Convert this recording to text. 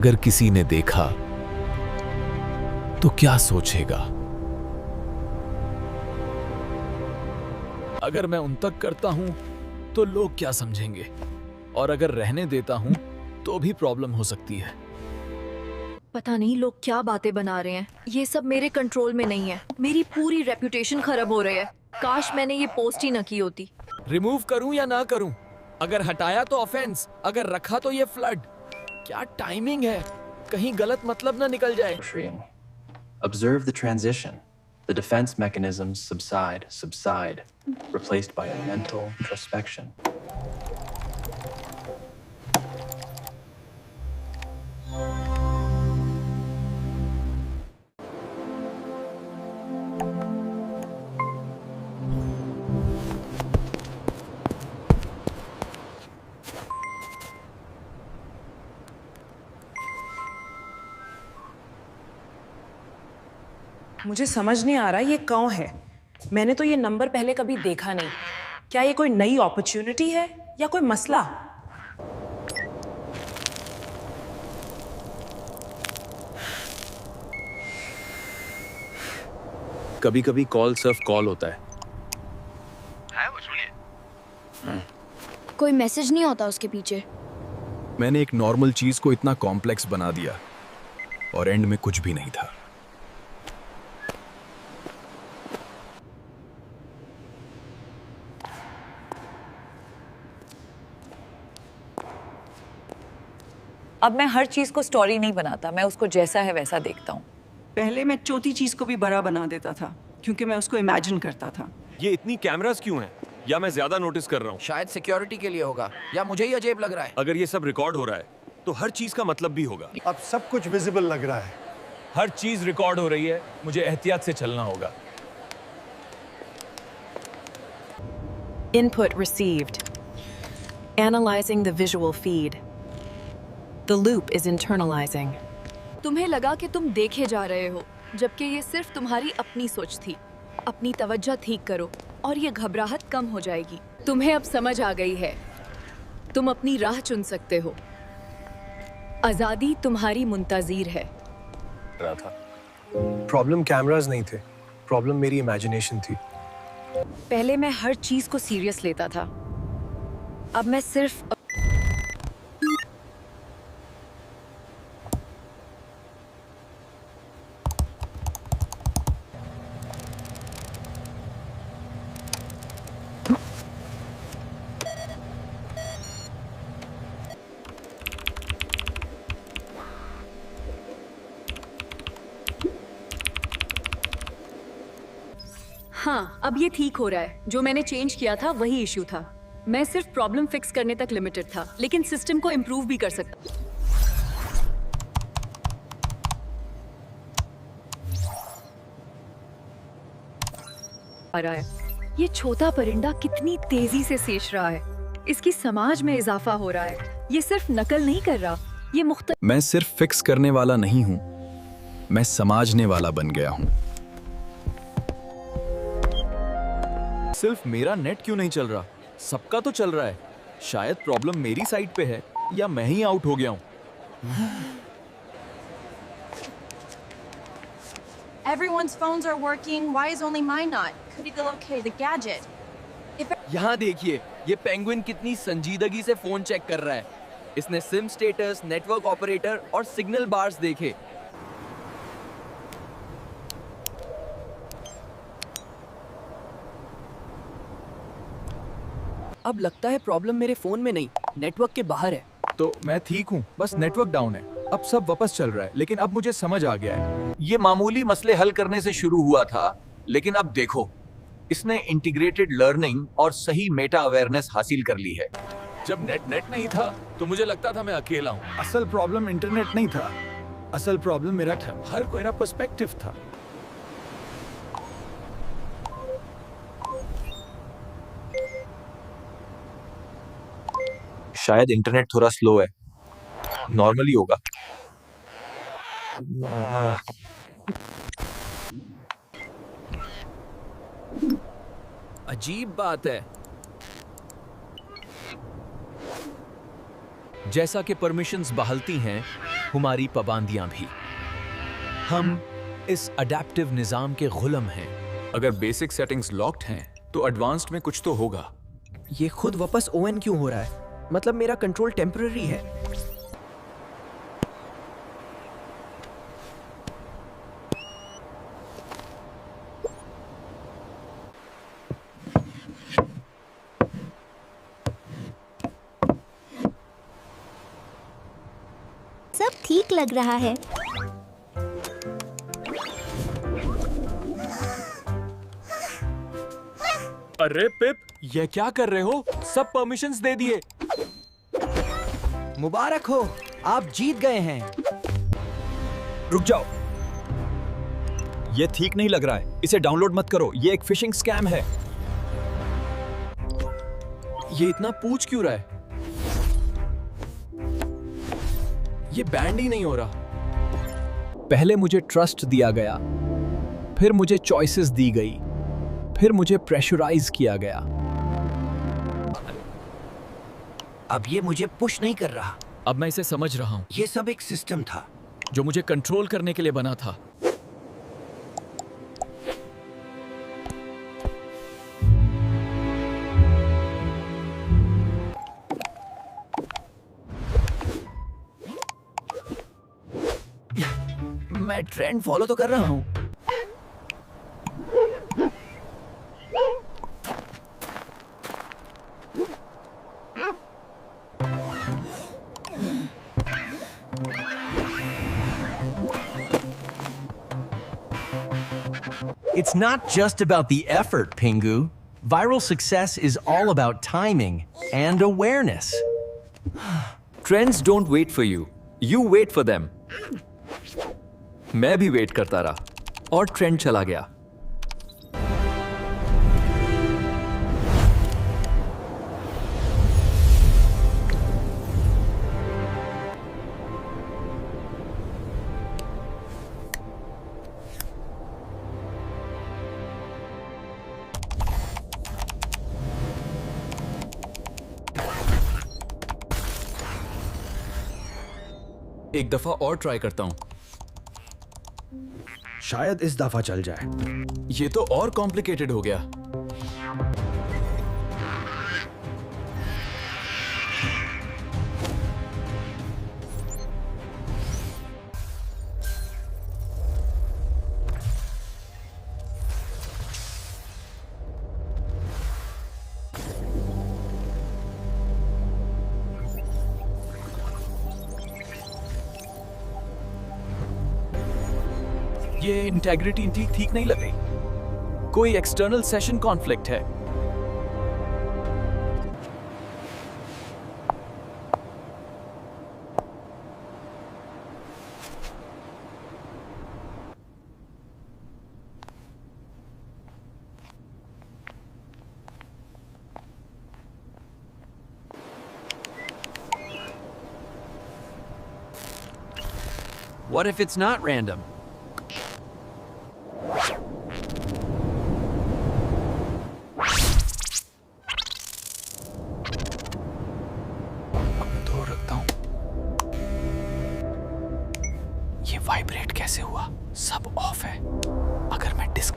अगर किसी ने देखा तो क्या सोचेगा? अगर मैं उन तक करता हूं तो लोग क्या समझेंगे? और अगर रहने देता हूं तो भी प्रॉब्लम हो सकती है। पता नहीं लोग क्या बातें बना रहे हैं। ये सब मेरे कंट्रोल में नहीं है। मेरी पूरी रेपुटेशन खराब हो रही है। काश मैंने ये पोस्ट ही न की होती। रिमूव करूं या ना करूं? अगर हटाया तो ऑफेंस, अगर रखा तो ये फ्लड। क्या टाइमिंग है, कहीं गलत मतलब ना निकल जाए। Observe the transition. The defense mechanisms subside, replaced by a mental introspection. मुझे समझ नहीं आ रहा ये कौन है। मैंने तो ये नंबर पहले कभी देखा नहीं। क्या ये कोई नई अपॉर्चुनिटी है या कोई मसला? कभी कभी कॉल सिर्फ कॉल होता है। कोई मैसेज नहीं होता उसके पीछे। मैंने एक नॉर्मल चीज को इतना कॉम्प्लेक्स बना दिया और एंड में कुछ भी नहीं था। अब मैं हर चीज को स्टोरी नहीं बनाता, मैं उसको जैसा है वैसा देखता हूँ। पहले मैं चौथी चीज को भी बड़ा बना देता था क्योंकि मैं उसको इमेजिन करता था। ये इतनी कैमरास क्यों हैं? या मैं ज्यादा नोटिस कर रहा हूँ? शायद सिक्योरिटी के लिए होगा, या मुझे ही अजीब लग रहा है। अगर ये सब रिकॉर्ड हो रहा है तो हर चीज का मतलब भी होगा। अब सब कुछ विजिबल लग रहा है। हर चीज रिकॉर्ड हो रही है, मुझे एहतियात से चलना होगा। Input received. Analyzing the visual feed. The loop is internalizing. तुम्हें लगा कि तुम देखे जा रहे हो, जबकि ये सिर्फ तुम्हारी अपनी सोच थी। अपनी तवज्जो ठीक करो और ये घबराहट कम हो जाएगी। तुम्हें अब समझ आ गई है, तुम अपनी राह चुन सकते हो। आजादी तुम्हारी मुंतज़िर है। प्रॉब्लम कैमरास नहीं थे, प्रॉब्लम मेरी इमेजिनेशन थी। पहले मैं हर चीज को सीरियस लेता था, अब मैं सिर्फ हाँ, अब ये ठीक हो रहा है। जो मैंने चेंज किया था वही इशू था। मैं सिर्फ प्रॉब्लम फिक्स करने तक लिमिटेड था, लेकिन सिस्टम को इम्प्रूव भी कर सकता। आ रहा है। ये छोटा परिंदा कितनी तेजी से सेच रहा है। इसकी समाज में इजाफा हो रहा है। ये सिर्फ नकल नहीं कर रहा, ये मैं सिर्फ फिक्स करने वाला नहीं हूँ, मैं समाजने वाला बन गया हूँ। सिर्फ मेरा नेट क्यों नहीं चल रहा? सबका तो चल रहा है। शायद प्रॉब्लम मेरी साइड पे है या मैं ही आउट हो गया हूँ। Everyone's phones are working. Why is only mine not? Could be the locate the gadget. यहाँ देखिए, ये पेंगुइन कितनी संजीदगी से फोन चेक कर रहा है। इसने सिम स्टेटस, नेटवर्क ऑपरेटर और सिग्नल बार्स देखे। अब लगता है प्रॉब्लम मेरे फोन में नहीं, नेटवर्क के बाहर है। तो मैं ठीक हूँ, बस नेटवर्क डाउन है। अब सब वापस चल रहा है, लेकिन अब मुझे समझ आ गया है। ये मामूली मसले हल करने से शुरू हुआ था, लेकिन अब देखो, इसने इंटीग्रेटेड लर्निंग और सही मेटा अवेयरनेस हासिल कर ली है। जब नेट नहीं था तो मुझे लगता था मैं अकेला हूँ। असल प्रॉब्लम इंटरनेट नहीं था, असल प्रॉब्लम मेरा था। हर कोई ना पर्सपेक्टिव था। शायद इंटरनेट थोड़ा स्लो है, नॉर्मली होगा। अजीब बात है। जैसा कि परमिशंस बहालती हैं, हमारी पाबंदियां भी। हम इस अडेप्टिव निजाम के गुलाम हैं। अगर बेसिक सेटिंग्स लॉक्ड हैं तो एडवांस्ड में कुछ तो होगा। ये खुद वापस ओएन क्यों हो रहा है? मतलब मेरा कंट्रोल टेम्पररी है। सब ठीक लग रहा है। अरे पिप, ये क्या कर रहे हो? सब परमिशंस दे दिए। मुबारक हो, आप जीत गए हैं। रुक जाओ, ये ठीक नहीं लग रहा है। इसे डाउनलोड मत करो, ये एक फिशिंग स्कैम है। ये इतना पूछ क्यों रहा है? ये बैंड ही नहीं हो रहा। पहले मुझे ट्रस्ट दिया गया, फिर मुझे चॉइसेस दी गई, फिर मुझे प्रेशराइज किया गया। अब ये मुझे पुश नहीं कर रहा। अब मैं इसे समझ रहा हूं। ये सब एक सिस्टम था जो मुझे कंट्रोल करने के लिए बना था। मैं ट्रेंड फॉलो तो कर रहा हूं। It's not just about the effort, Pingu. Viral success is all about timing and awareness. Trends don't wait for you. You wait for them. मैं भी वेट करता रहा और ट्रेंड चला गया। एक दफा और ट्राई करता हूं। शायद इस दफा चल जाए। ये तो और कॉम्प्लिकेटेड हो गया। ये इंटेग्रिटी ठीक नहीं लग रही। कोई एक्सटर्नल सेशन कॉन्फ्लिक्ट है। What if it's not random? दूर रखता हूं। ये वाइब्रेट कैसे हुआ? सब ऑफ है। अगर मैं डिस्क